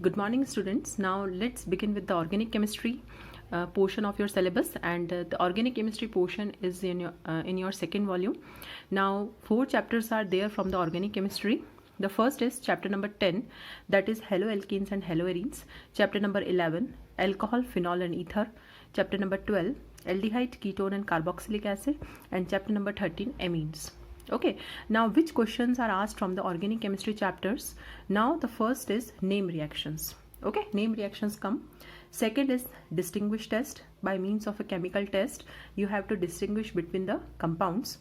Good morning, students. Now let's begin with the organic chemistry portion of your syllabus, and the organic chemistry portion is in your second volume. Now 4 chapters are there from the organic chemistry. The first is chapter number 10, that is haloalkanes and haloarenes. Chapter number 11, alcohol, phenol and ether. Chapter number 12, aldehyde, ketone and carboxylic acid. And chapter number 13, amines. Okay, now which questions are asked from the organic chemistry chapters? Now the first is name reactions. Okay, name reactions come. Second is distinguish test. By means of a chemical test, you have to distinguish between the compounds.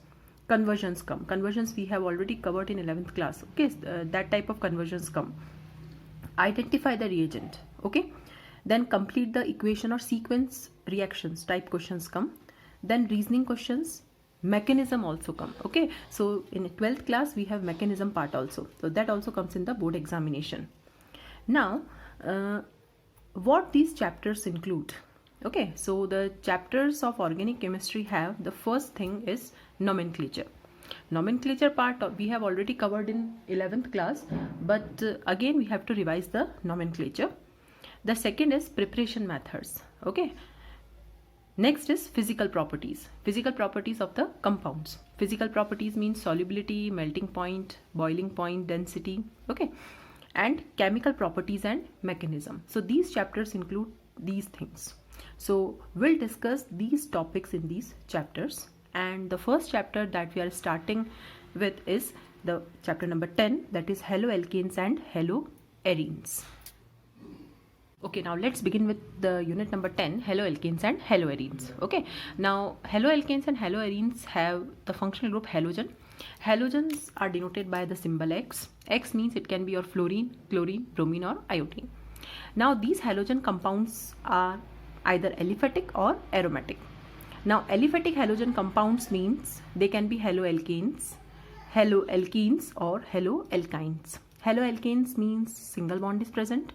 Conversions come. Conversions we have already covered in 11th class. Okay, that type of conversions come. Identify the reagent. Okay, then complete the equation or sequence reactions type questions come. Then reasoning questions. Mechanism also come. Okay, so in 12th class we have mechanism part also, so that also comes in the board examination. Now what these chapters include? Okay, so the chapters of organic chemistry have, the first thing is nomenclature. Nomenclature part we have already covered in 11th class, but again we have to revise the nomenclature. The second is preparation methods. Okay, next is physical properties. Physical properties of the compounds. Physical properties means solubility, melting point, boiling point, density. Okay, and chemical properties and mechanism. So these chapters include these things. So we'll discuss these topics in these chapters. And the first chapter that we are starting with is the chapter number 10, that is haloalkanes and haloarenes. Okay, now let's begin with the unit number 10, haloalkanes and haloarenes. Okay, now haloalkanes and haloarenes have the functional group halogen. Halogens are denoted by the symbol X. X means it can be your fluorine, chlorine, bromine or iodine. Now these halogen compounds are either aliphatic or aromatic. Now aliphatic halogen compounds means they can be haloalkanes, haloalkenes or haloalkynes. Haloalkanes means single bond is present.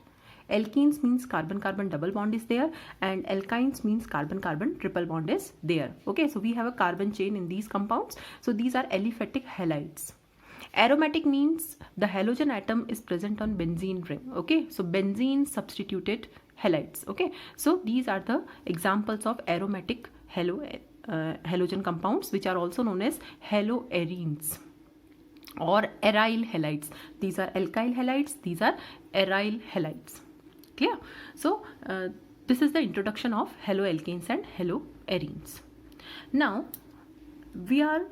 Alkenes means carbon-carbon double bond is there, and alkynes means carbon-carbon triple bond is there. Okay, so we have a carbon chain in these compounds. So these are aliphatic halides. Aromatic means the halogen atom is present on benzene ring. Okay, so benzene substituted halides. Okay, so these are the examples of aromatic halogen compounds, which are also known as haloarenes or aryl halides. These are alkyl halides, these are aryl halides. Clear? So this is the introduction of haloalkanes and haloarenes. Now we are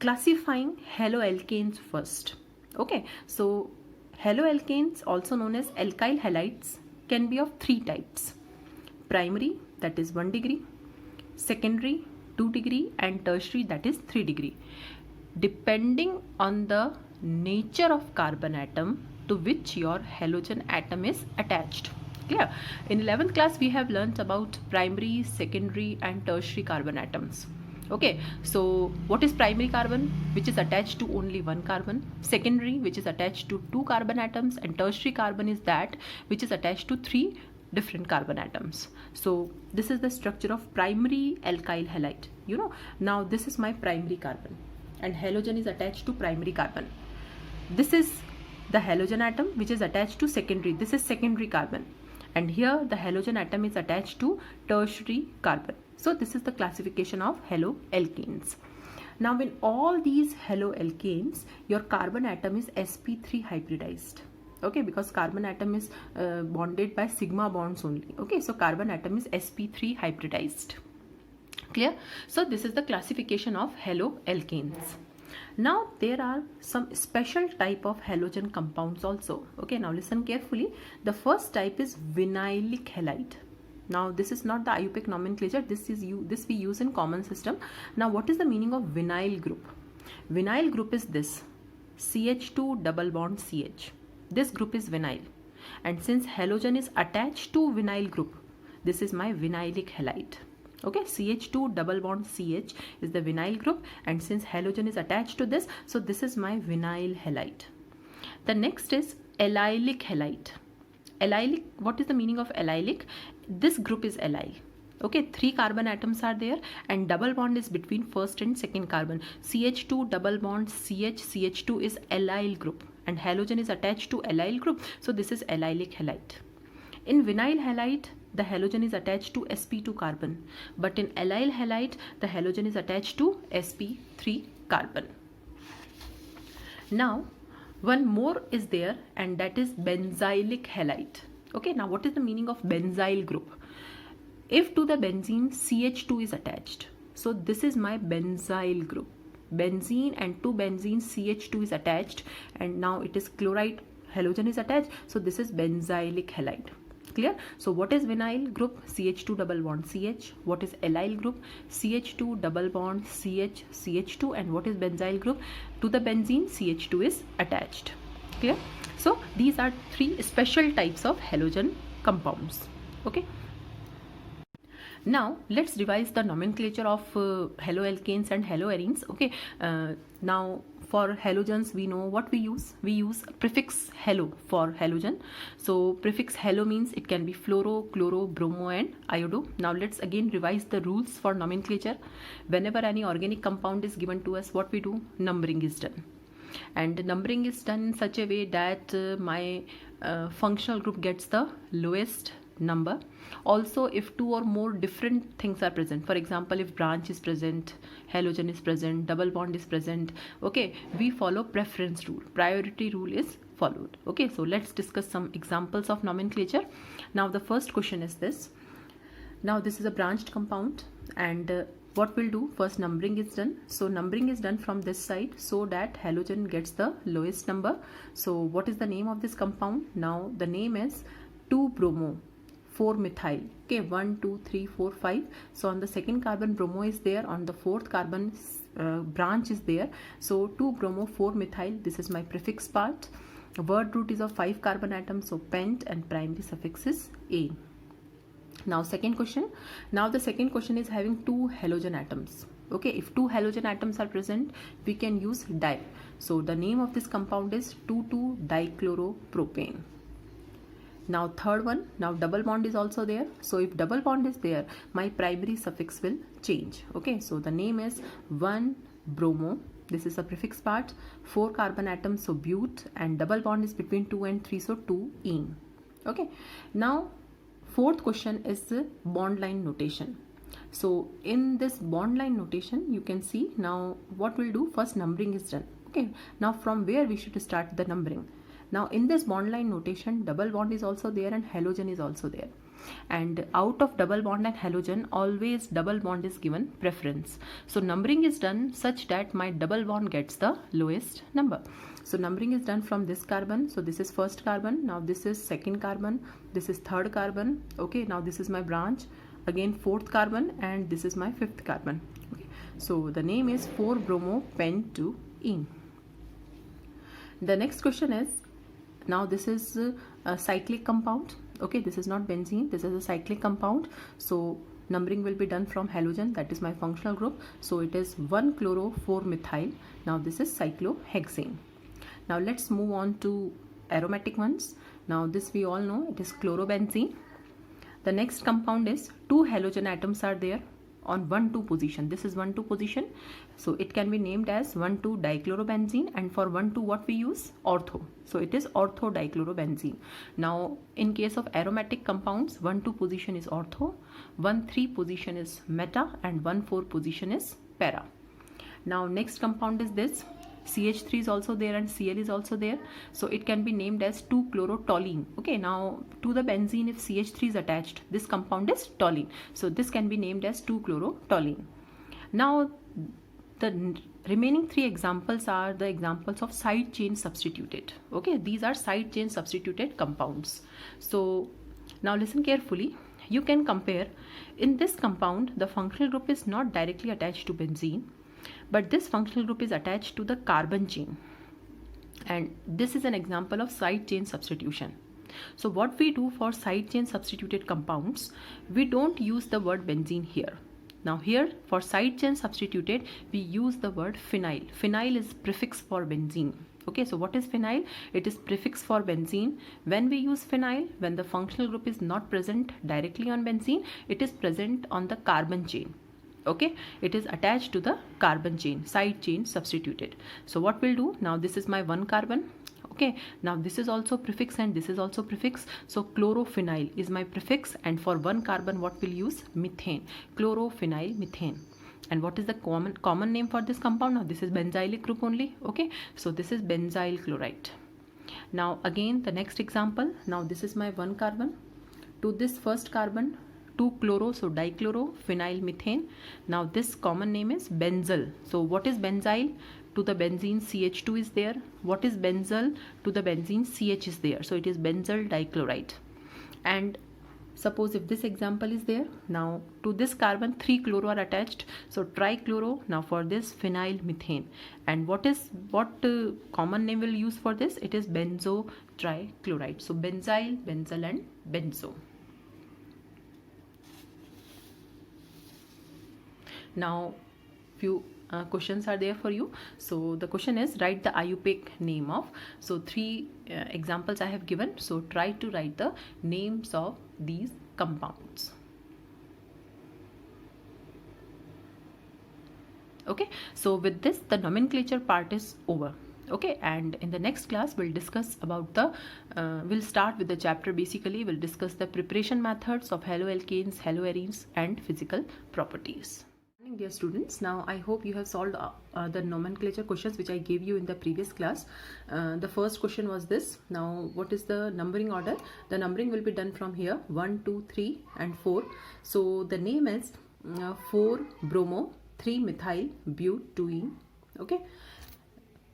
classifying haloalkanes first. Okay, so haloalkanes, also known as alkyl halides, can be of 3 types: primary, that is 1 degree, secondary 2 degree, and tertiary, that is 3 degree, depending on the nature of carbon atom to which your halogen atom is attached. Clear? In 11th class we have learnt about primary, secondary and tertiary carbon atoms. Okay, so what is primary carbon? Which is attached to only 1 carbon. Secondary, which is attached to 2 carbon atoms, and tertiary carbon is that which is attached to 3 different carbon atoms. So this is the structure of primary alkyl halide. You know, now this is my primary carbon and halogen is attached to primary carbon. This is the halogen atom which is attached to secondary. This is secondary carbon, and here the halogen atom is attached to tertiary carbon. So this is the classification of haloalkanes. Now in all these haloalkanes, your carbon atom is sp3 hybridized. Okay, because carbon atom is bonded by sigma bonds only. Okay, so carbon atom is sp3 hybridized. Clear? So this is the classification of haloalkanes. Now there are some special type of halogen compounds also. Okay, now listen carefully. The first type is vinylic halide. Now this is not the IUPAC nomenclature, this we use in common system. Now what is the meaning of vinyl group? Vinyl group is this: CH2 double bond CH. This group is vinyl, and since halogen is attached to vinyl group, this is my vinylic halide. Okay, CH2 double bond CH is the vinyl group, and since halogen is attached to this, so this is my vinyl halide. The next is allylic halide. Allylic, what is the meaning of allylic? This group is allyl. Okay, 3 carbon atoms are there and double bond is between first and second carbon. CH2 double bond CH, CH2 is allyl group. and halogen is attached to allyl group, so this is allylic halide. In vinyl halide, the halogen is attached to sp2 carbon, but in allyl halide, the halogen is attached to sp3 carbon. Now, one more is there, and that is benzylic halide. Okay, now what is the meaning of benzyl group? If to the benzene CH2 is attached, so this is my benzyl group. Benzene and to benzene CH2 is attached, and now it is chloride, halogen is attached, so this is benzylic halide. Clear? So what is vinyl group? CH2 double bond CH. What is allyl group? CH2 double bond CH, CH2. And what is benzyl group? To the benzene CH2 is attached. Clear? So these are three special types of halogen compounds. Okay. Now let's revise the nomenclature of haloalkanes and haloarenes. Okay. Now for halogens, we know what we use. We use prefix halo for halogen. So prefix halo means it can be fluoro, chloro, bromo and iodo. Now let's again revise the rules for nomenclature. Whenever any organic compound is given to us, what we do? Numbering is done. And numbering is done in such a way that my functional group gets the lowest number. Also, if two or more different things are present, for example, if branch is present, halogen is present, double bond is present, okay, we follow preference rule. Priority rule is followed. Okay, so let's discuss some examples of nomenclature. Now the first question is this. Now this is a branched compound, and what we'll do, first numbering is done. So numbering is done from this side so that halogen gets the lowest number. So what is the name of this compound? Now the name is 2-bromo 4-methyl. Okay, 1 2 3 4 5. So on the second carbon bromo is there, on the fourth carbon branch is there. So 2-bromo 4-methyl, this is my prefix part. Word root is of 5 carbon atoms, so pent, and primary suffix is A. Now second question. Now the second question is having 2 halogen atoms. Okay, if 2 halogen atoms are present, we can use di. So the name of this compound is 2,2-dichloropropane. Now third one, now double bond is also there. So if double bond is there, my primary suffix will change. Okay, so the name is 1-bromo. This is the prefix part. 4 carbon atoms, so bute, and double bond is between 2 and 3, so 2-ene. Okay, now fourth question is the bond line notation. So in this bond line notation, you can see now what we'll do, first numbering is done. Okay, now from where we should start the numbering? Now in this bond line notation, double bond is also there and halogen is also there. And out of double bond and halogen, always double bond is given preference. So numbering is done such that my double bond gets the lowest number. So numbering is done from this carbon. So this is first carbon. Now this is second carbon. This is third carbon. Okay, now this is my branch. Again fourth carbon, and this is my fifth carbon. Okay, so the name is 4-bromo pent-2-ene. The next question is, now this is a cyclic compound. Okay, this is not benzene, this is a cyclic compound. So numbering will be done from halogen, that is my functional group. So it is 1-chloro 4-methyl. Now this is cyclohexane. Now let's move on to aromatic ones. Now this we all know, it is chlorobenzene. The next compound is 2 halogen atoms are there on 1,2 position. This is 1,2 position, so it can be named as 1,2-dichlorobenzene, and for 1,2 what we use? Ortho. So it is ortho-dichlorobenzene. Now in case of aromatic compounds, 1,2 position is ortho, 1,3 position is meta, and 1,4 position is para. Now next compound is this. CH3 is also there and Cl is also there, so it can be named as 2-chlorotoluene. Okay, now to the benzene, if CH3 is attached, this compound is toluene, so this can be named as 2-chlorotoluene. Now the remaining 3 examples are the examples of side chain substituted. Okay, these are side chain substituted compounds. So now listen carefully. You can compare. In this compound, the functional group is not directly attached to benzene, but this functional group is attached to the carbon chain, and this is an example of side chain substitution. So what we do for side chain substituted compounds, we don't use the word benzene here. Now here for side chain substituted, we use the word phenyl. Phenyl is prefix for benzene. Okay, so what is phenyl? It is prefix for benzene. When we use phenyl, when the functional group is not present directly on benzene, it is present on the carbon chain. Okay, it is attached to the carbon chain, side chain substituted. So what we'll do now, this is my 1 carbon. Okay, now this is also prefix and this is also prefix. So chlorophenyl is my prefix, and for one carbon what we'll use? Methane. Chlorophenyl methane. And what is the common name for this compound? Now this is benzylic group only. Okay, so this is benzyl chloride. Now again the next example. Now this is my one carbon. To this first carbon, 2 chloro, so dichloro-phenyl methane. Now this common name is benzyl. So what is benzyl? To the benzene CH2 is there. What is benzyl? To the benzene CH is there. So it is benzyl dichloride. And suppose if this example is there, now to this carbon 3 chloro are attached, so trichloro. Now for this phenyl methane, and what common name will use for this? It is benzo trichloride. So benzyl, benzyl and benzo. Now few questions are there for you. So the question is, write the IUPAC name of. So 3 examples I have given. So try to write the names of these compounds. Okay, so with this the nomenclature part is over. Okay, and in the next class we'll discuss about the we'll start with the chapter. Basically we'll discuss the preparation methods of haloalkanes, haloarenes and physical properties. Dear students, now I hope you have solved the nomenclature questions which I gave you in the previous class. The first question was this. Now what is the numbering order? The numbering will be done from here, 1, 2, 3 and 4. So the name is 4 bromo 3 methyl butene. Okay,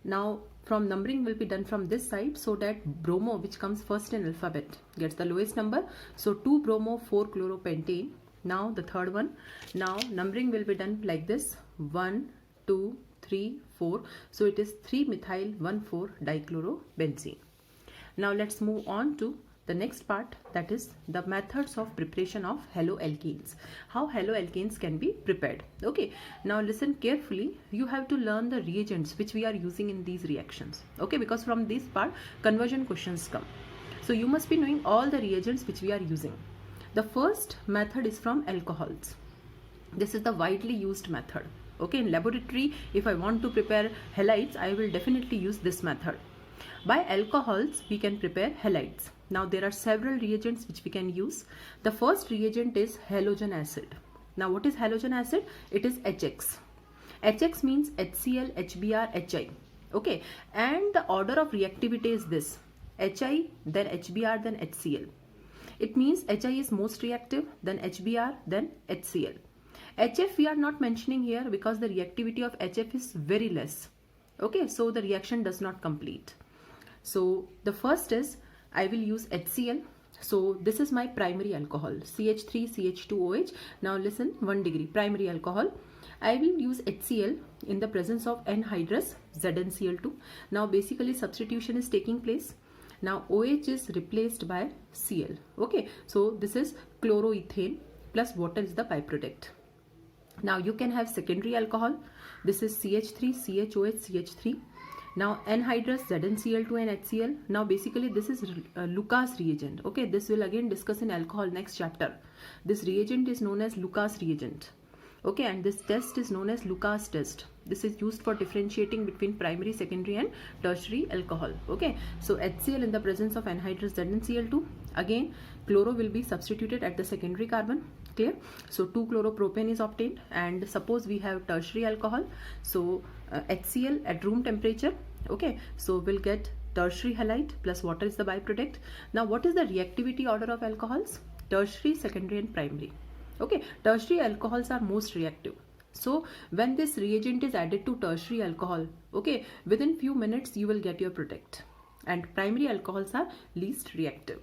now from numbering will be done from this side, so that bromo, which comes first in alphabet, gets the lowest number. So 2 bromo 4 chloropentane. Now the third one. Now numbering will be done like this, 1, 2, 3, 4. So it is 3 methyl 1, 4 dichlorobenzene. Now let's move on to the next part, that is the methods of preparation of haloalkanes. How haloalkanes can be prepared. Okay, now listen carefully. You have to learn the reagents which we are using in these reactions. Okay, because from this part conversion questions come. So you must be knowing all the reagents which we are using. The first method is from alcohols. This is the widely used method. Okay, in laboratory, if I want to prepare halides, I will definitely use this method. By alcohols, we can prepare halides. Now there are several reagents which we can use. The first reagent is halogen acid. Now what is halogen acid? It is HX. HX means HCl, HBr, HI. Okay, and the order of reactivity is this: HI, then HBr, then HCl. It means HI is most reactive, then HBr, then HCl. HF we are not mentioning here because the reactivity of HF is very less. Okay, so the reaction does not complete. So the first is, I will use HCl. So this is my primary alcohol, CH3CH2OH. Now listen, 1 degree primary alcohol. I will use HCl in the presence of anhydrous ZnCl2. Now basically substitution is taking place. Now OH is replaced by Cl. Okay, so this is chloroethane plus water is the byproduct. Now you can have secondary alcohol. This is CH3CHOH CH3. Now anhydrous ZnCl2 and HCl. Now basically this is Lucas reagent. Okay, this will again discuss in alcohol next chapter. This reagent is known as Lucas reagent. Okay, and this test is known as Lucas test. This is used for differentiating between primary, secondary and tertiary alcohol. Okay, so HCl in the presence of anhydrous ZnCl2. Again, chloro will be substituted at the secondary carbon. Clear? So 2-chloropropane is obtained, and suppose we have tertiary alcohol. So HCl at room temperature. Okay, so we'll get tertiary halide plus water is the byproduct. Now what is the reactivity order of alcohols? Tertiary, secondary and primary. Okay, tertiary alcohols are most reactive. So when this reagent is added to tertiary alcohol, okay, within few minutes you will get your product. And primary alcohols are least reactive.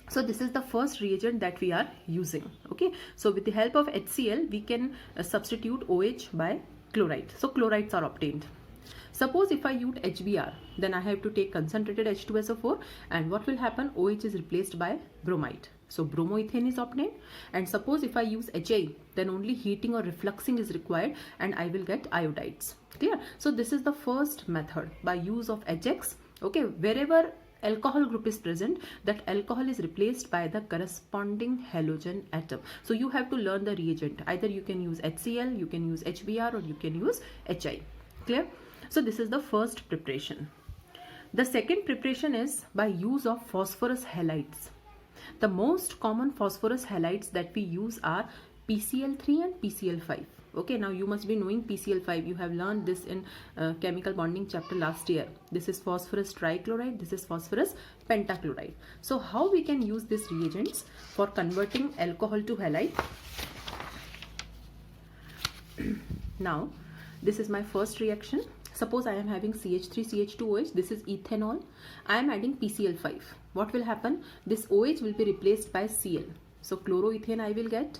So this is the first reagent that we are using. Okay, so with the help of HCl we can substitute OH by chloride. So chlorides are obtained. Suppose if I use HBr, then I have to take concentrated H2SO4, and what will happen? OH is replaced by bromide. So bromoethane is obtained. And suppose if I use HI, then only heating or refluxing is required and I will get iodides. Clear? So this is the first method, by use of HX. Okay, wherever alcohol group is present, that alcohol is replaced by the corresponding halogen atom. So you have to learn the reagent. Either you can use HCl, you can use HBr, or you can use HI. Clear? So this is the first preparation. The second preparation is by use of phosphorus halides. The most common phosphorus halides that we use are PCl3 and PCl5. Okay, now you must be knowing PCl5. You have learned this in chemical bonding chapter last year. This is phosphorus trichloride. This is phosphorus pentachloride. So how we can use these reagents for converting alcohol to halide? Now, this is my first reaction. Suppose I am having CH3CH2OH. This is ethanol. I am adding PCl5. What will happen? This OH will be replaced by Cl. So chloroethane I will get.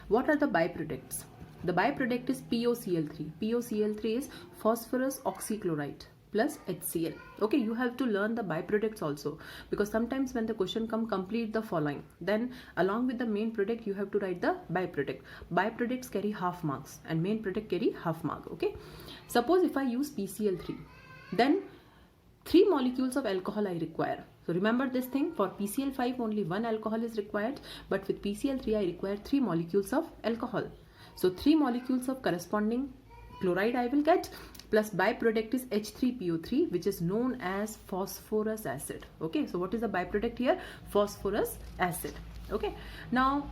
What are the byproducts? The byproduct is POCl3. POCl3 is phosphorus oxychloride plus HCl. Okay, you have to learn the byproducts also, because sometimes when the question come, complete the following, then along with the main product you have to write the byproduct. Byproducts carry half marks and main product carry half mark. Okay, suppose if I use PCl3, then 3 molecules of alcohol I require. So remember this thing, for PCl5 only 1 alcohol is required, but with PCl3 I require 3 molecules of alcohol. So 3 molecules of corresponding chloride I will get, plus byproduct is H3PO3, which is known as phosphorus acid. Okay, so what is the byproduct here? Phosphorus acid. Okay, now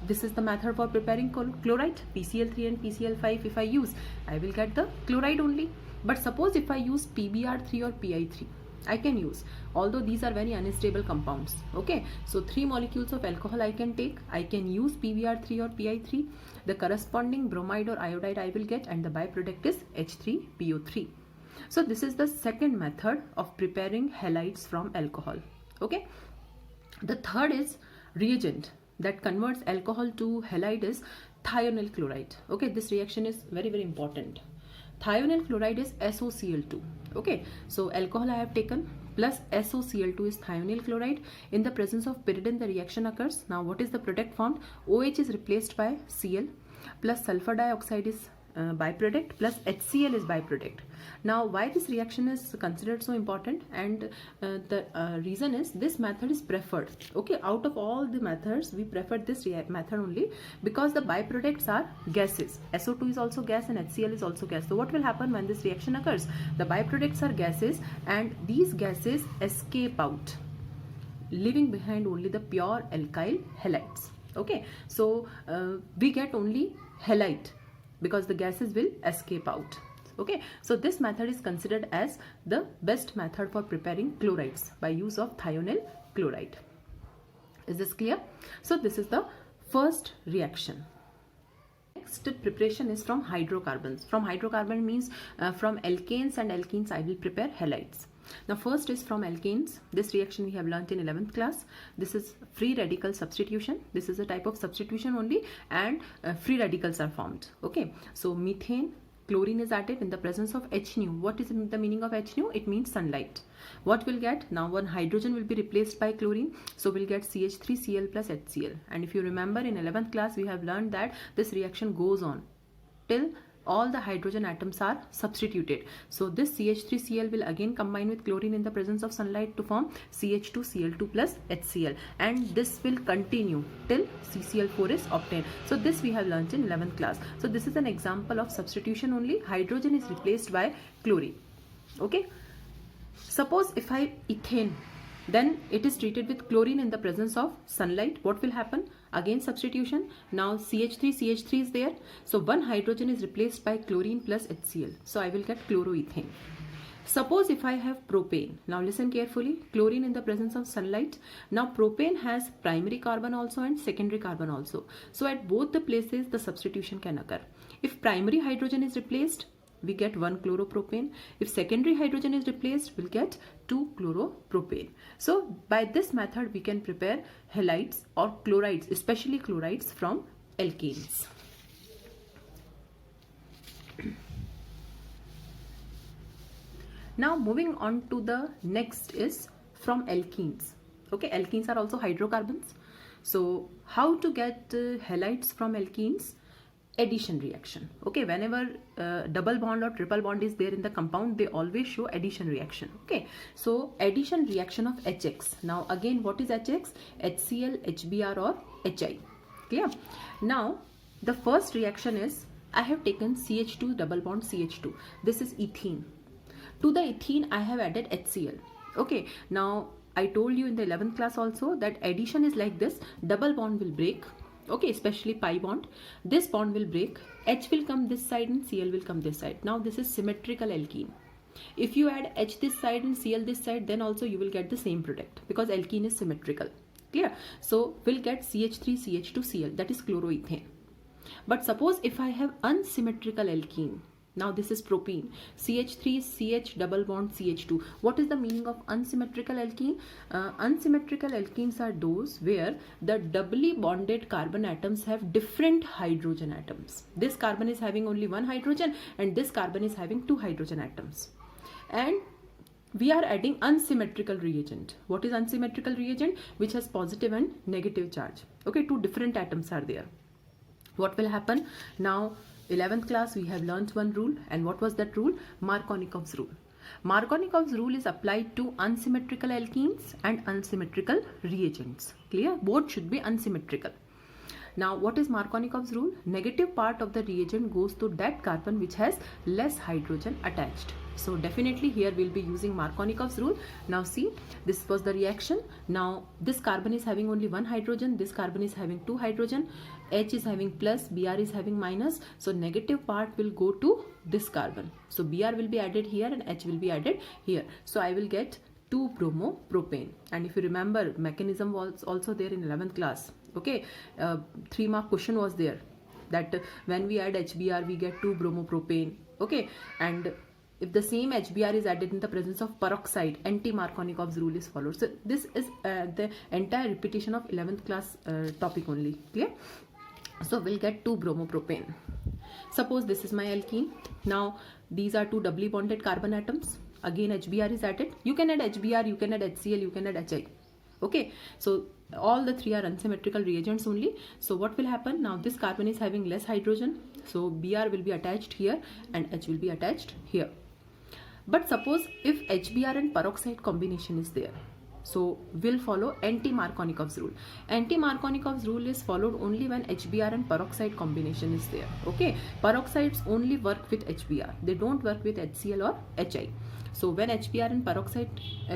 this is the method for preparing chloride. PCl3 and PCl5 if I use, I will get the chloride only. But suppose if I use PBr3 or PI3, I can use, although these are very unstable compounds. Okay, so 3 molecules of alcohol I can take. I can use PBr3 or PI3. The corresponding bromide or iodide I will get, and the byproduct is H3PO3. So this is the second method of preparing halides from alcohol. Okay, the third is reagent that converts alcohol to halide is thionyl chloride. Okay, this reaction is very, very important. Thionyl chloride is SOCl2. Okay, so alcohol I have taken plus SOCl2 is thionyl chloride. In the presence of pyridine, the reaction occurs. Now what is the product formed? OH is replaced by Cl plus sulfur dioxide is byproduct plus HCl is byproduct. Now why this reaction is considered so important, and the reason is this method is preferred. Okay, out of all the methods we prefer this method only because the byproducts are gases. SO2 is also gas and HCl is also gas. So what will happen when this reaction occurs? The byproducts are gases and these gases escape out, leaving behind only the pure alkyl halides. Okay, so we get only halide because the gases will escape out. Okay, so this method is considered as the best method for preparing chlorides by use of thionyl chloride. Is this clear? So this is the first reaction. Next preparation is from hydrocarbons. From hydrocarbon means from alkanes and alkenes I will prepare halides. Now first is from alkanes. This reaction we have learnt in 11th class. This is free radical substitution. This is a type of substitution only, and free radicals are formed. Okay, so methane, chlorine is added in the presence of H nu. What is the meaning of H nu? It means sunlight. What we'll get? Now one hydrogen will be replaced by chlorine, so we'll get CH3Cl plus HCl. And if you remember in 11th class we have learned that this reaction goes on till all the hydrogen atoms are substituted. So this CH3Cl will again combine with chlorine in the presence of sunlight to form CH2Cl2 plus HCl, and this will continue till CCl4 is obtained. So this we have learnt in 11th class. So this is an example of substitution only. Hydrogen is replaced by chlorine. Okay, suppose if I ethane, then it is treated with chlorine in the presence of sunlight. What will happen? Again substitution. Now CH3 is there, so one hydrogen is replaced by chlorine plus HCl, so I will get chloroethane. Suppose if I have propane, now listen carefully, chlorine in the presence of sunlight. Now propane has primary carbon also and secondary carbon also, so at both the places the substitution can occur. If primary hydrogen is replaced, we get 1 chloropropane. If secondary hydrogen is replaced, we'll get 2 chloropropane. So by this method we can prepare halides or chlorides, especially chlorides from alkanes. Now moving on to the next is from alkenes. Okay, alkenes are also hydrocarbons. So how to get halides from alkenes? Addition reaction. Okay, whenever double bond or triple bond is there in the compound, they always show addition reaction. Okay, so addition reaction of HX. Now again, what is HX? HCl, HBr or HI. Clear? Now the first reaction is I have taken CH2 double bond CH2. This is ethene. To the ethene I have added HCl. Okay, now I told you in the 11th class also that addition is like this. Double bond will break, okay, especially pi bond. This bond will break, H will come this side and Cl will come this side. Now this is symmetrical alkene. If you add H this side and Cl this side, then also you will get the same product because alkene is symmetrical. Clear? So we'll get CH3 CH2 Cl, that is chloroethane. But suppose if I have unsymmetrical alkene, now this is propene, CH3 CH double bond CH2. What is the meaning of unsymmetrical alkene? Unsymmetrical alkenes are those where the doubly bonded carbon atoms have different hydrogen atoms. This carbon is having only one hydrogen and this carbon is having two hydrogen atoms. And we are adding unsymmetrical reagent. What is unsymmetrical reagent? Which has positive and negative charge. Okay, two different atoms are there. What will happen? Now 11th class we have learnt one rule, and what was that rule? Markovnikov's rule. Markovnikov's rule is applied to unsymmetrical alkenes and unsymmetrical reagents. Clear? Both should be unsymmetrical. Now what is Markovnikov's rule? Negative part of the reagent goes to that carbon which has less hydrogen attached. So definitely here we'll be using Markovnikov's rule. Now see, this was the reaction. Now this carbon is having only one hydrogen, this carbon is having two hydrogen, H is having plus, Br is having minus. So negative part will go to this carbon. So Br will be added here and H will be added here. So I will get 2-bromopropane. And if you remember, mechanism was also there in 11th class. Okay, 3-mark question was there that when we add HBr we get 2-bromopropane. Okay, and if the same HBr is added in the presence of peroxide, anti-Markovnikov's rule is followed. So this is the entire repetition of 11th class topic only. Clear? So we'll get 2-bromopropane. Suppose this is my alkene. Now these are two doubly bonded carbon atoms. Again HBr is added. You can add HBr, you can add HCl, you can add HI. Okay, so all the three are unsymmetrical reagents only. So what will happen? Now this carbon is having less hydrogen, so Br will be attached here and H will be attached here. But suppose if HBr and peroxide combination is there, so we'll follow anti-Markovnikov's rule. Anti-Markovnikov's rule is followed only when HBr and peroxide combination is there. Okay, peroxides only work with HBr, they don't work with HCl or HI. So when HBr and peroxide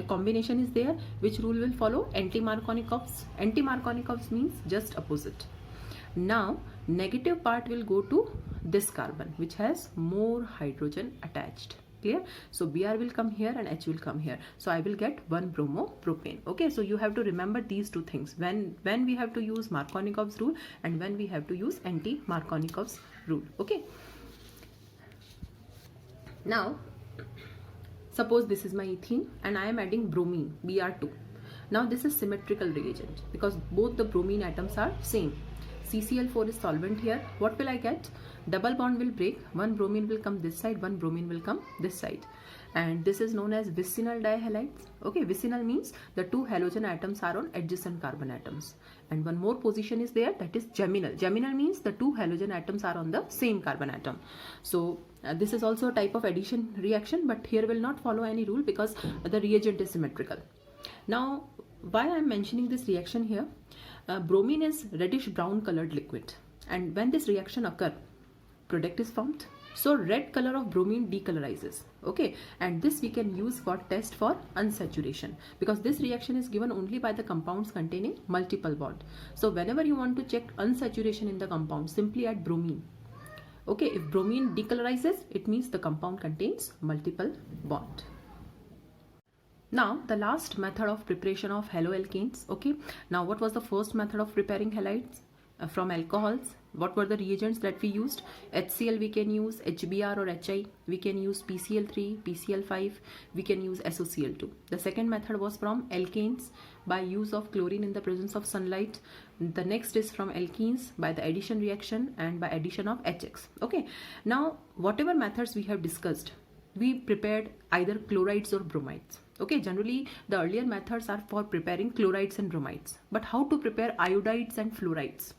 combination is there, which rule will follow? Anti-Markovnikov's. Anti-Markovnikov's means just opposite. Now negative part will go to this carbon which has more hydrogen attached. Clear? So Br will come here and H will come here. So I will get 1-bromopropane. Okay, so you have to remember these two things, when we have to use Markovnikov's rule and when we have to use anti-Markovnikov's rule. Okay, now suppose this is my ethene and I am adding bromine, Br2. Now this is symmetrical reagent because both the bromine atoms are same. CCl4 is solvent here. What will I get? Double bond will break, one bromine will come this side, one bromine will come this side. And this is known as vicinal dihalides. Okay, vicinal means the two halogen atoms are on adjacent carbon atoms. And one more position is there, that is geminal. Geminal means the two halogen atoms are on the same carbon atom. So this is also a type of addition reaction, but here will not follow any rule because the reagent is symmetrical. Now why I am mentioning this reaction here? Bromine is reddish brown colored liquid, and when this reaction occurs, product is formed. So red color of bromine decolorizes. Okay, and this we can use for test for unsaturation because this reaction is given only by the compounds containing multiple bond. So whenever you want to check unsaturation in the compound, simply add bromine. Okay, if bromine decolorizes, it means the compound contains multiple bond. Now the last method of preparation of haloalkanes. Okay, now what was the first method of preparing halides from alcohols? What were the reagents that we used? HCl we can use, HBr or HI, we can use PCl3, PCl5, we can use SOCl2. The second method was from alkanes by use of chlorine in the presence of sunlight. The next is from alkenes by the addition reaction and by addition of HX. Okay, now whatever methods we have discussed, we prepared either chlorides or bromides. Okay, generally the earlier methods are for preparing chlorides and bromides, but how to prepare iodides and fluorides?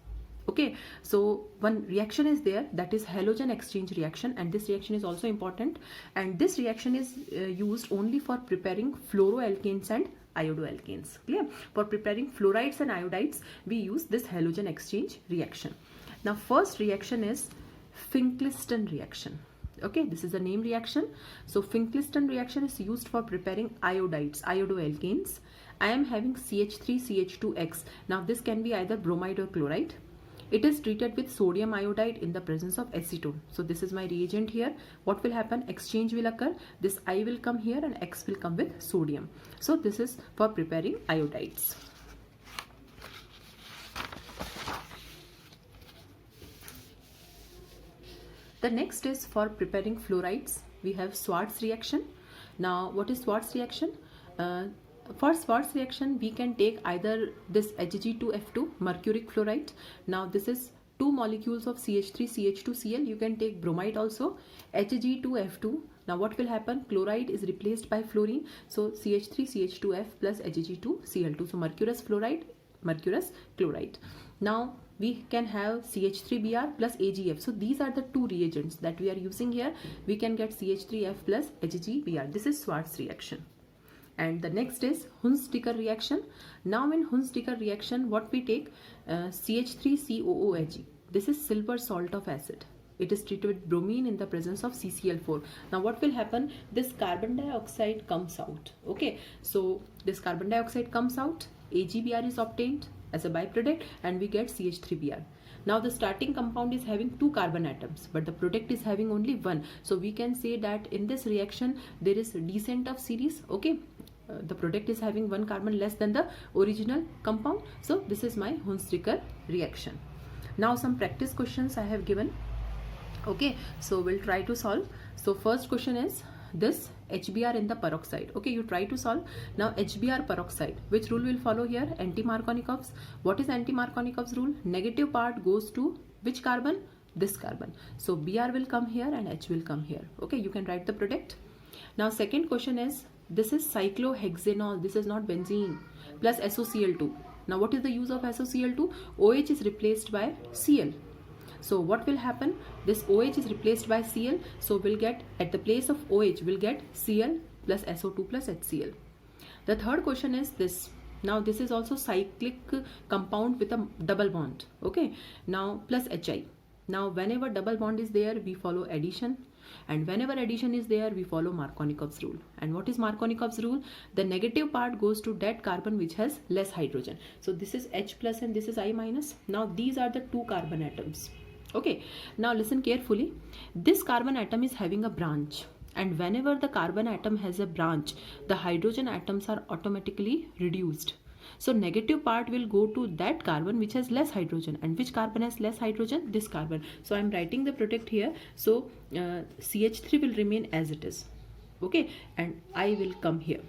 Okay, so one reaction is there, that is halogen exchange reaction, and this reaction is also important, and this reaction is used only for preparing fluoroalkanes and iodoalkanes. Clear? For preparing fluorides and iodides, we use this halogen exchange reaction. Now first reaction is Finkelstein reaction. Okay, this is the name reaction. So Finkelstein reaction is used for preparing iodides, iodoalkanes. I am having CH3CH2X. Now this can be either bromide or chloride. It is treated with sodium iodide in the presence of acetone. So this is my reagent here. What will happen? Exchange will occur. This I will come here and X will come with sodium. So this is for preparing iodides. The next is for preparing fluorides. We have Schwarz reaction. Now what is Schwarz reaction? For Schwarz reaction, we can take either this Hg2F2 mercuric fluoride. Now this is two molecules of CH3CH2Cl. You can take bromide also, Hg2F2. Now what will happen? Chloride is replaced by fluorine. So CH3CH2F plus Hg2Cl2. So mercurous fluoride, mercurous chloride. Now we can have CH3Br plus AgF. So these are the two reagents that we are using here. We can get CH3F plus HgBr. This is Schwarz reaction. And the next is Hunsdiker reaction. Now in Hunsdiker reaction, what we take? CH3COOH. This is silver salt of acid. It is treated with bromine in the presence of CCl4. Now what will happen? This carbon dioxide comes out. Okay, so this carbon dioxide comes out, AgBr is obtained as a byproduct, and we get CH3Br. Now the starting compound is having two carbon atoms, but the product is having only one. So we can say that in this reaction there is descent of series. Okay, the product is having one carbon less than the original compound. So this is my Hunsdiker reaction. Now some practice questions I have given. Okay, so we'll try to solve. So first question is this HBr in the peroxide. Okay, you try to solve. Now HBr peroxide, which rule will follow here? Anti-Markovnikov's. What is anti-Markovnikov's rule? Negative part goes to which carbon? This carbon. So Br will come here and H will come here. Okay, you can write the product. Now second question is, this is cyclohexanol, this is not benzene, plus SOCl2. Now what is the use of SOCl2? OH is replaced by Cl. So what will happen? This OH is replaced by Cl. So we'll get, at the place of OH, we'll get Cl plus SO2 plus HCl. The third question is this. Now this is also cyclic compound with a double bond. Okay. Now plus HI. Now whenever double bond is there, we follow addition. And whenever addition is there, we follow Markovnikov's rule. And what is Markovnikov's rule? The negative part goes to that carbon which has less hydrogen. So this is H plus and this is I minus. Now these are the two carbon atoms. Okay, now listen carefully. This carbon atom is having a branch, and whenever the carbon atom has a branch, the hydrogen atoms are automatically reduced. So negative part will go to that carbon which has less hydrogen. And which carbon has less hydrogen? This carbon. So I am writing the product here. So CH3 will remain as it is. Okay, and I will come here.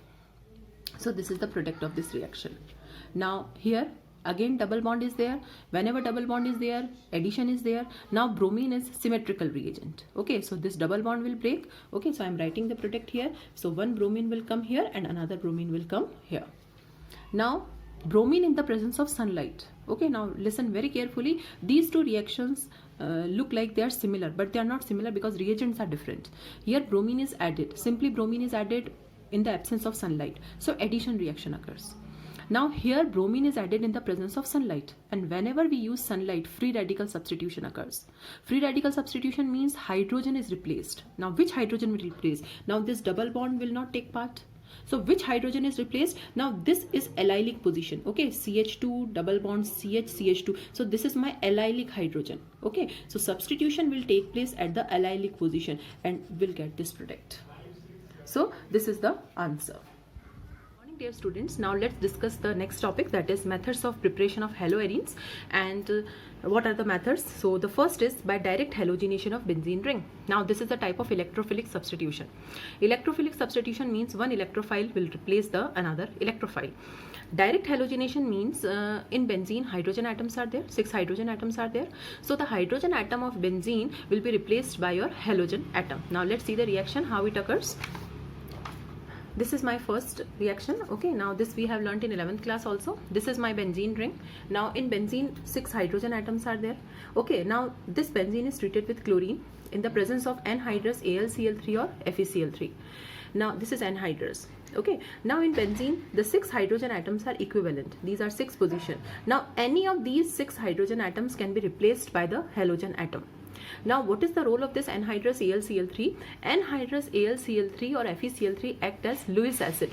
So this is the product of this reaction. Now here again double bond is there. Whenever double bond is there, addition is there. Now bromine is symmetrical reagent. Okay, so this double bond will break. Okay, so I am writing the product here. So one bromine will come here and another bromine will come here. Now bromine in the presence of sunlight. Okay, now listen very carefully. These two reactions look like they are similar, but they are not similar because reagents are different. Here bromine is added. Simply bromine is added in the absence of sunlight. So addition reaction occurs. Now here bromine is added in the presence of sunlight, and whenever we use sunlight, free radical substitution occurs. Free radical substitution means hydrogen is replaced. Now which hydrogen will replace? Now this double bond will not take part. So which hydrogen is replaced? Now this is allylic position. Okay, CH2 double bond CH CH2. So this is my allylic hydrogen. Okay, so substitution will take place at the allylic position and we'll get this product. So this is the answer. Dear students, now let's discuss the next topic, that is methods of preparation of haloarenes. And what are the methods? So the first is by direct halogenation of benzene ring. Now this is a type of electrophilic substitution. Electrophilic substitution means one electrophile will replace the another electrophile. Direct halogenation means in benzene hydrogen atoms are there, 6 hydrogen atoms are there. So the hydrogen atom of benzene will be replaced by your halogen atom. Now let's see the reaction, how it occurs. This is my first reaction. Okay, now this we have learnt in 11th class also. This is my benzene ring. Now in benzene 6 hydrogen atoms are there. Okay, now this benzene is treated with chlorine in the presence of anhydrous AlCl3 or FeCl3. Now this is anhydrous. Okay, now in benzene the 6 hydrogen atoms are equivalent. These are 6 position. Now any of these 6 hydrogen atoms can be replaced by the halogen atom. Now what is the role of this anhydrous AlCl3? Anhydrous AlCl3 or FeCl3 act as Lewis acid.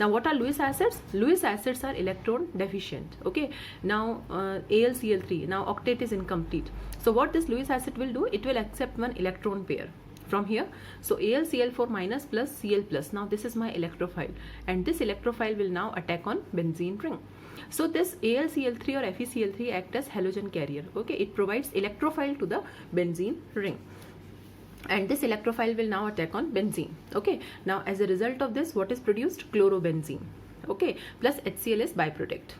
Now what are Lewis acids? Lewis acids are electron deficient. Okay, now AlCl3, now octet is incomplete. So what this Lewis acid will do, it will accept one electron pair from here. So AlCl4 minus plus Cl plus. Now this is my electrophile, and this electrophile will now attack on benzene ring. So this AlCl3 or FeCl3 act as halogen carrier. Okay, it provides electrophile to the benzene ring, and this electrophile will now attack on benzene. Okay, now as a result of this, what is produced? Chlorobenzene. Okay, plus HCl is byproduct.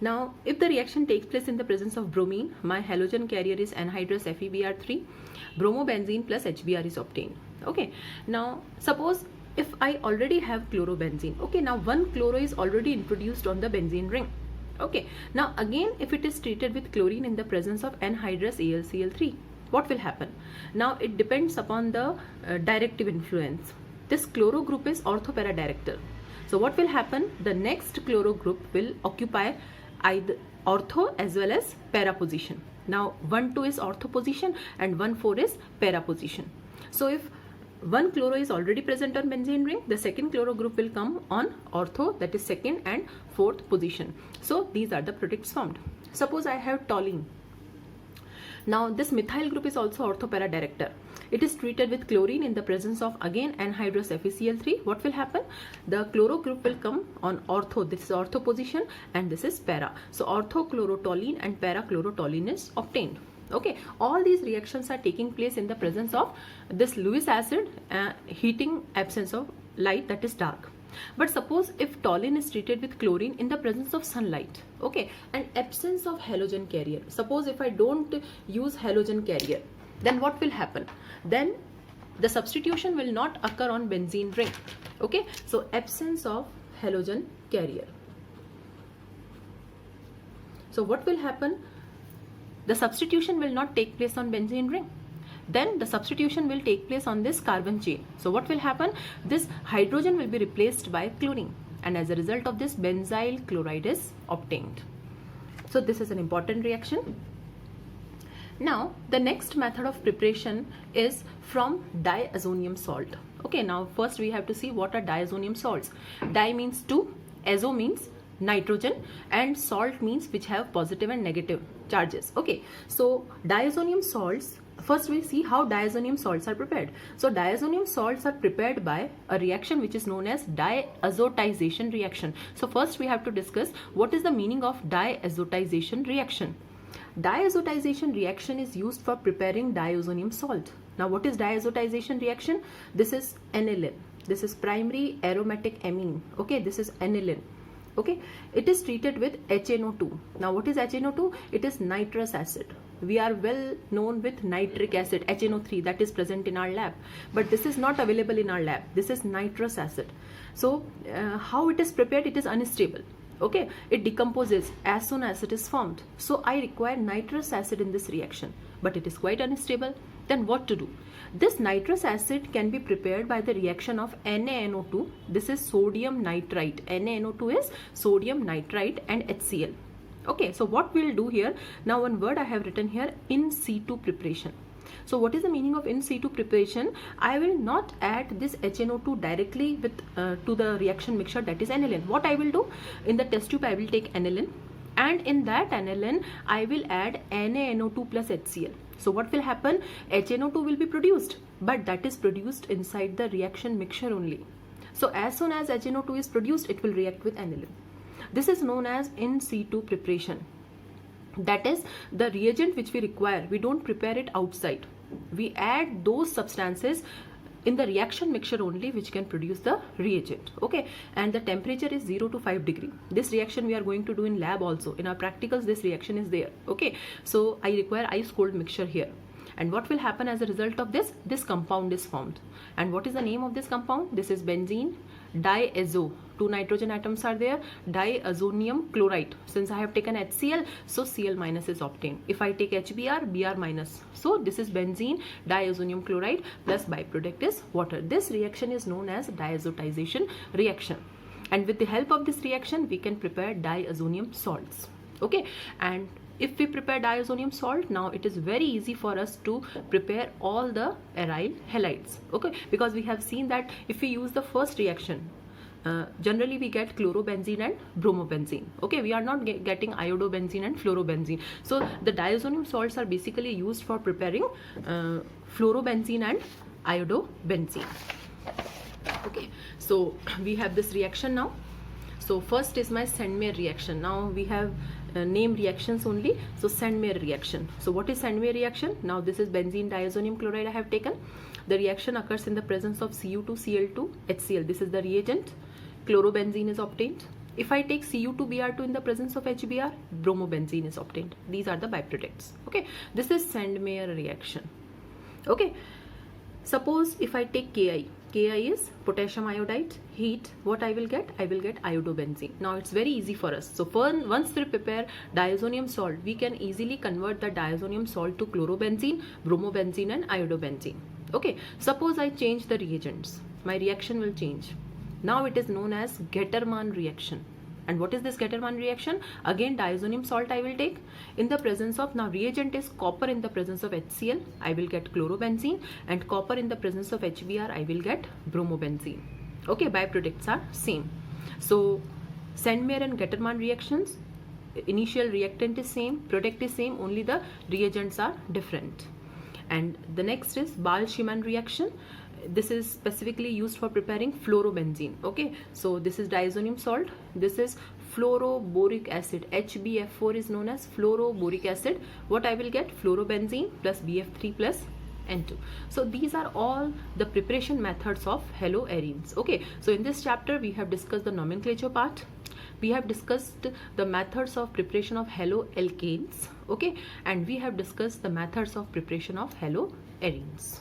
Now if the reaction takes place in the presence of bromine, my halogen carrier is anhydrous FeBr3, bromobenzene plus HBr is obtained. Okay, now suppose if I already have chlorobenzene, okay, now one chloro is already introduced on the benzene ring. Okay, now again if it is treated with chlorine in the presence of anhydrous AlCl3, what will happen? Now it depends upon the directive influence. This chloro group is orthopara director. So what will happen? The next chloro group will occupy either ortho as well as para position. Now 1,2 is ortho position and 1,4 is para position. So if one chloro is already present on benzene ring, the second chloro group will come on ortho, that is second and fourth position. So these are the products formed. Suppose I have toluene. Now this methyl group is also orthopara director. It is treated with chlorine in the presence of again anhydrous FeCl3. What will happen? The chloro group will come on ortho. This is ortho position and this is para. So orthochlorotoluene and parachlorotoluene is obtained. Okay, all these reactions are taking place in the presence of this Lewis acid, heating absence of light, that is dark. But suppose if toluene is treated with chlorine in the presence of sunlight, okay, and absence of halogen carrier. Suppose if I don't use halogen carrier, then what will happen? Then the substitution will not occur on benzene ring. Okay, so absence of halogen carrier. So what will happen? The substitution will not take place on benzene ring. Then the substitution will take place on this carbon chain. So what will happen? This hydrogen will be replaced by chlorine, and as a result of this, benzyl chloride is obtained. So this is an important reaction. Now the next method of preparation is from diazonium salt. Okay, now first we have to see what are diazonium salts. Di means two, azo means nitrogen, and salt means which have positive and negative charges. Okay, so diazonium salts, first we see how diazonium salts are prepared. So diazonium salts are prepared by a reaction which is known as diazotization reaction. So first we have to discuss what is the meaning of diazotization reaction. Diazotization reaction is used for preparing diazonium salt. Now what is diazotization reaction? This is aniline. This is primary aromatic amine. Okay, this is aniline. Okay, it is treated with HNO2. Now what is HNO2? It is nitrous acid. We are well known with nitric acid, HNO3, that is present in our lab, but this is not available in our lab. This is nitrous acid. So how it is prepared? It is unstable. Okay, it decomposes as soon as it is formed. So I require nitrous acid in this reaction, but it is quite unstable. Then what to do? This nitrous acid can be prepared by the reaction of NaNO2. This is sodium nitrite. NaNO2 is sodium nitrite and HCl. Okay, so what we'll do here, now one word I have written here, in situ preparation. So what is the meaning of in situ preparation? I will not add this HNO2 directly with to the reaction mixture, that is aniline. What I will do, in the test tube I will take aniline, and in that aniline I will add NaNO2 plus HCl. So what will happen? HNO2 will be produced, but that is produced inside the reaction mixture only. So as soon as HNO2 is produced, it will react with aniline. This is known as in situ preparation. That is the reagent which we require. We don't prepare it outside. We add those substances in the reaction mixture only which can produce the reagent. Okay, and the temperature is 0 to 5 degree. This reaction we are going to do in lab also. In our practicals this reaction is there. Okay, so I require ice cold mixture here. And what will happen as a result of this? This compound is formed. And what is the name of this compound? This is benzene diazo. 2 nitrogen atoms are there. Diazonium chloride. Since I have taken HCl, so Cl minus is obtained. If I take HBr, Br minus. So this is benzene diazonium chloride plus byproduct is water. This reaction is known as diazotization reaction. And with the help of this reaction, we can prepare diazonium salts. Okay, and if we prepare diazonium salt, now it is very easy for us to prepare all the aryl halides. Okay, because we have seen that if we use the first reaction, generally we get chlorobenzene and bromobenzene. Okay, we are not getting iodobenzene and fluorobenzene. So the diazonium salts are basically used for preparing fluorobenzene and iodobenzene. Okay, so we have this reaction now. So first is my Sandmeyer reaction. Now we have name reactions only. So Sandmeyer reaction. So what is Sandmeyer reaction? Now this is benzene diazonium chloride I have taken. The reaction occurs in the presence of Cu2Cl2 HCl. This is the reagent. Chlorobenzene is obtained. If I take Cu2Br2 in the presence of HBr, bromobenzene is obtained. These are the byproducts. Okay, this is Sandmeyer reaction. Okay, suppose if I take Ki. Ki is potassium iodide, heat, what I will get? I will get iodobenzene. Now it's very easy for us. So once we prepare diazonium salt, we can easily convert the diazonium salt to chlorobenzene, bromobenzene and iodobenzene. Okay, suppose I change the reagents. My reaction will change. Now it is known as Gettermann reaction. And what is this Gettermann reaction? Again diazonium salt I will take. In the presence of, now reagent is copper, in the presence of HCl I will get chlorobenzene, and copper in the presence of HBr I will get bromobenzene. Okay, byproducts are same. So Sandmeyer and Gettermann reactions, initial reactant is same, product is same, only the reagents are different. And the next is Ball-Schiemann reaction. This is specifically used for preparing fluorobenzene. Okay, so this is diazonium salt, this is fluoroboric acid. HBF4 is known as fluoroboric acid. What I will get? Fluorobenzene plus BF3 plus N2. So these are all the preparation methods of haloarenes. Okay, so in this chapter we have discussed the nomenclature part. We have discussed the methods of preparation of haloalkanes. Okay, and we have discussed the methods of preparation of haloarenes.